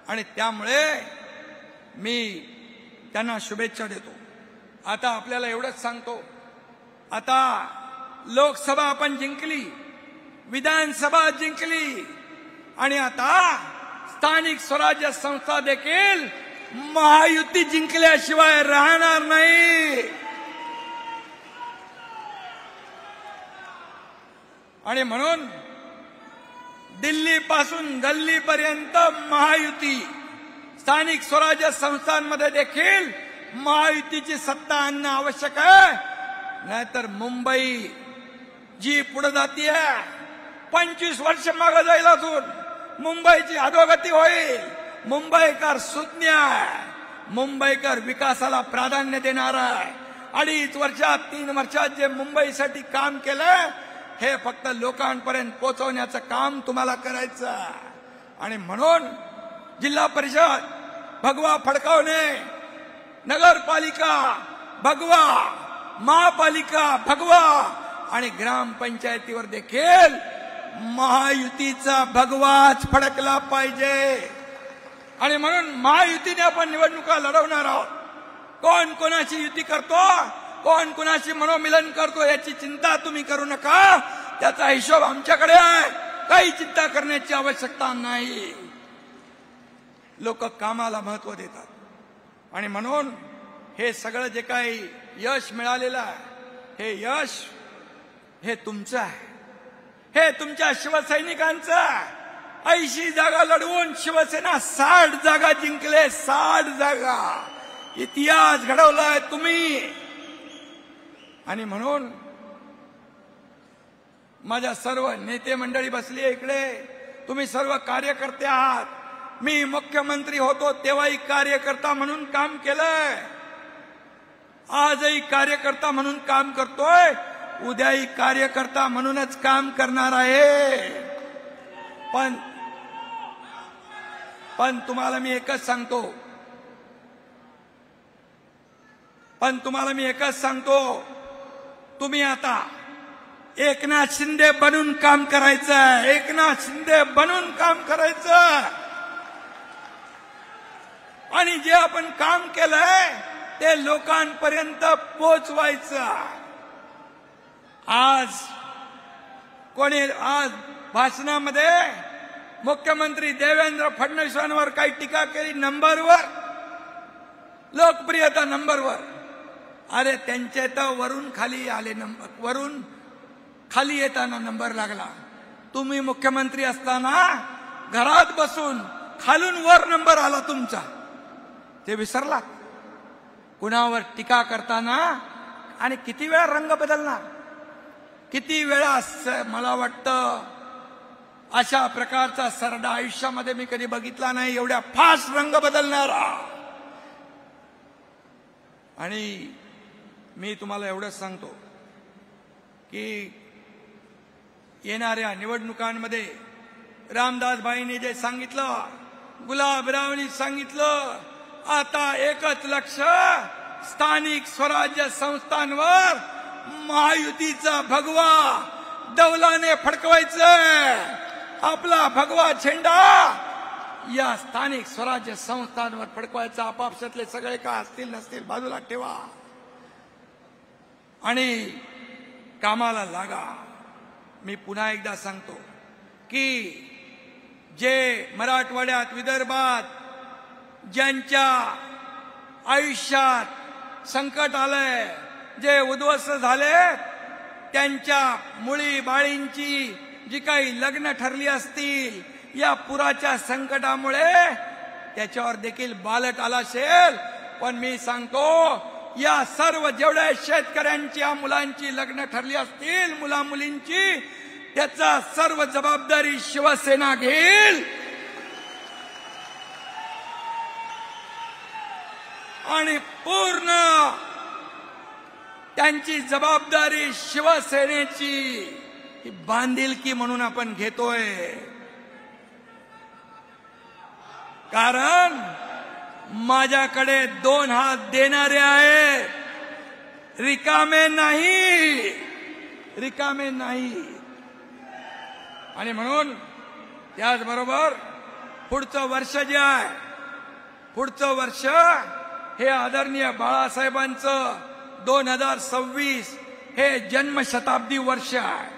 आणि त्यामुळे मी त्यांना शुभेच्छा देतो. आता आपल्याला एवढंच सांगतो, आता लोकसभा आपण जिंकली, विधानसभा जिंकली, आणि आता स्थानिक स्वराज्य संस्था देखील महायुती जिंकल्याशिवाय राहणार नाही. आणि म्हणून दिल्ली पासून गल्लीपर्यंत महायुती, स्थानिक स्वराज्य संस्थांमध्ये देखील महायुतीची सत्ता आणणं आवश्यक आहे. नाहीतर मुंबई जी पुढे जातीये 25 वर्ष मागे जाईल, अजून मुंबईची अधोगती होईल. मुंबईकर सुज्ञ आहे, मुंबईकर विकासाला प्राधान्य देणार आहे. 2.5 वर्षात 3 वर्षात जे मुंबईसाठी काम केलं, हे फक्त लोकांपर्यंत पोहोचवण्याचं काम तुम्हाला करायचं. आणि म्हणून जिल्हा परिषद भगवा फडकावणे, नगरपालिका भगवा, महापालिका भगवा, आणि ग्रामपंचायतीवर देखील महायुतीचा भगवाच फडकला पाहिजे. आणि म्हणून महायुतीने आपण निवडणुका लढवणार आहोत. कोण कोणाची युती करतो, कोण कोणाशी मनोमिलन करतो, याची चिंता तुम्ही करू नका. त्याचा हिशोब आमच्याकडे आहे. काही चिंता करण्याची आवश्यकता नाही. लोक कामाला महत्व देतात. आणि म्हणून हे सगळं जे काही यश मिळालेलं आहे, हे यश हे तुमचं आहे, हे तुमच्या शिवसैनिकांचं आहे. 80 जागा लढवून शिवसेना 60 जागा जिंकले. 60 जागा इतिहास घडवलाय तुम्ही. आणि म्हणून माझ्या सर्व नेते मंडळी बसली इकडे, तुम्ही सर्व कार्यकर्ते आहात. मी मुख्यमंत्री होतो तेव्हाही कार्यकर्ता म्हणून काम केलंय, आजही कार्यकर्ता म्हणून काम करतोय, उद्याही कार्यकर्ता म्हणूनच काम करणार आहे. पण पण तुम्हाला मी एकच सांगतो तुम्ही आता एकनाथ शिंदे बनून काम करायचं. एकनाथ शिंदे बनून काम करायचं. आणि जे आपण काम केलंय ते लोकांपर्यंत पोचवायचं. आज भाषणामध्ये मुख्यमंत्री देवेंद्र फडणवीसांवर काही टीका केली. नंबरवर, लोकप्रियता नंबरवर. अरे त्यांचे तर वरून खाली आले नंबर, वरून खाली येताना नंबर लागला. तुम्ही मुख्यमंत्री असताना घरात बसून खालून वर नंबर आला तुमचा, ते विसरला. कुणावर टीका करताना आणि किती वेळा रंग बदलणार, किती वेळा. मला वाटतं अशा प्रकारचा सरडा आयुष्यामध्ये मी कधी बघितला नाही, एवढ्या फास्ट रंग बदलणारा. आणि मी तुम्हाला एवढंच सांगतो की येणाऱ्या निवडणुकांमध्ये रामदासभाईंनी जे सांगितलं, गुलाबरावांनी सांगितलं, आता एकच लक्ष स्थानिक स्वराज्य संस्थांवर महायुतीचा भगवा डौलाने फडकवायचं. आपला भगवा झेंडा या स्थानिक स्वराज्य संस्थांवर फडकवायचा. आपापसातले सगळे काय असतील नसतील बाजूला ठेवा आणि कामाला लागा. मी पुन्हा एकदा सांगतो की जे मराठवाड्यात, विदर्भात ज्यांच्या आयुष्यात संकट आलंय, जे उद्ध्वस्त झाले, त्यांच्या मुली बाळींची जी काही लग्न ठरली असतील या पुराच्या संकटामुळे त्याच्यावर देखील बालट आला असेल. पण मी सांगतो या सर्व जेवढ्या शेतकऱ्यांच्या मुलांची लग्न ठरली असतील, मुला मुलींची, त्याचा सर्व जबाबदारी शिवसेना घेईल. आणि पूर्ण त्यांची जबाबदारी शिवसेनेची ही बांधिलकी म्हणून आपण घेतोय. कारण माझ्याकडे 2 हात देणारे आहेत, रिकामे नाही. आणि म्हणून त्याचबरोबर पुढचं वर्ष जे आहे, पुढचं वर्ष हे आदरणीय बाळासाहेबांचं 2026 हे जन्मशताब्दी वर्ष आहे.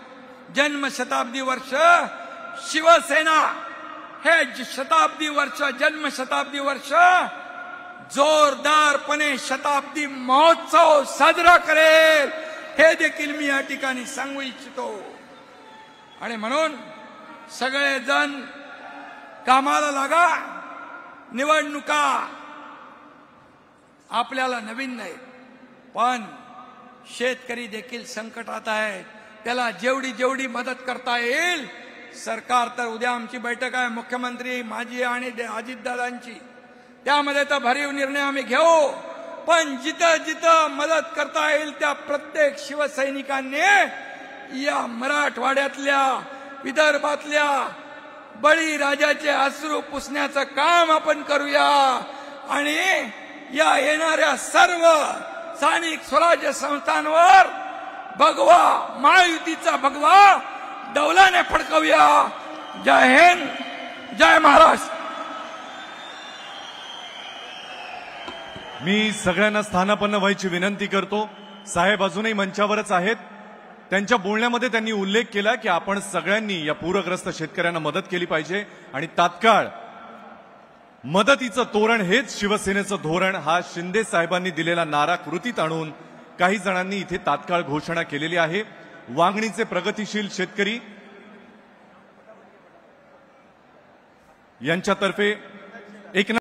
जन्मशताब्दी वर्ष शिवसेना हे शताब्दी वर्ष, जन्मशताब्दी वर्ष जोरदारपणे शताब्दी महोत्सव साजरा करेल, हे देखील मी या ठिकाणी सांगू इच्छितो. आणि म्हणून सगळेजण कामाला लागा. निवडणुका आपल्याला नवीन नाही, पण शेतकरी देखील संकटात आहे. त्याला जेवढी मदत करता येईल, सरकार तर उद्या आमची बैठक आहे मुख्यमंत्री, माझी आणि अजितदादांची, त्यामध्ये तर भरीव निर्णय आम्ही घेऊ. पण जिथं मदत करता येईल त्या प्रत्येक शिवसैनिकांनी या मराठवाड्यातल्या, विदर्भातल्या बळीराजाचे अश्रू पुसण्याचं काम आपण करूया. आणि या येणाऱ्या सर्व स्थानिक स्वराज्य संस्थांवर भगवा, महायुतीचा भगवा डौलाने फडकवूया. जय हिंद, जय महाराष्ट्र. मी सगळ्यांना स्थानापन्न व्हायची विनंती करतो. साहेब अजूनही मंचावरच आहेत. त्यांच्या बोलण्यामध्ये त्यांनी उल्लेख केला की आपण सगळ्यांनी या पूरग्रस्त शेतकऱ्यांना मदत केली पाहिजे आणि तात्काळ मदतीचं तोरण हेच शिवसेनेचं धोरण, हा शिंदे साहेबांनी दिलेला नारा कृतीत आणून काही जणांनी इथे तात्काळ घोषणा केलेली आहे. वांगणीचे प्रगतिशील शेतकरी यांच्यातर्फे एकनाथ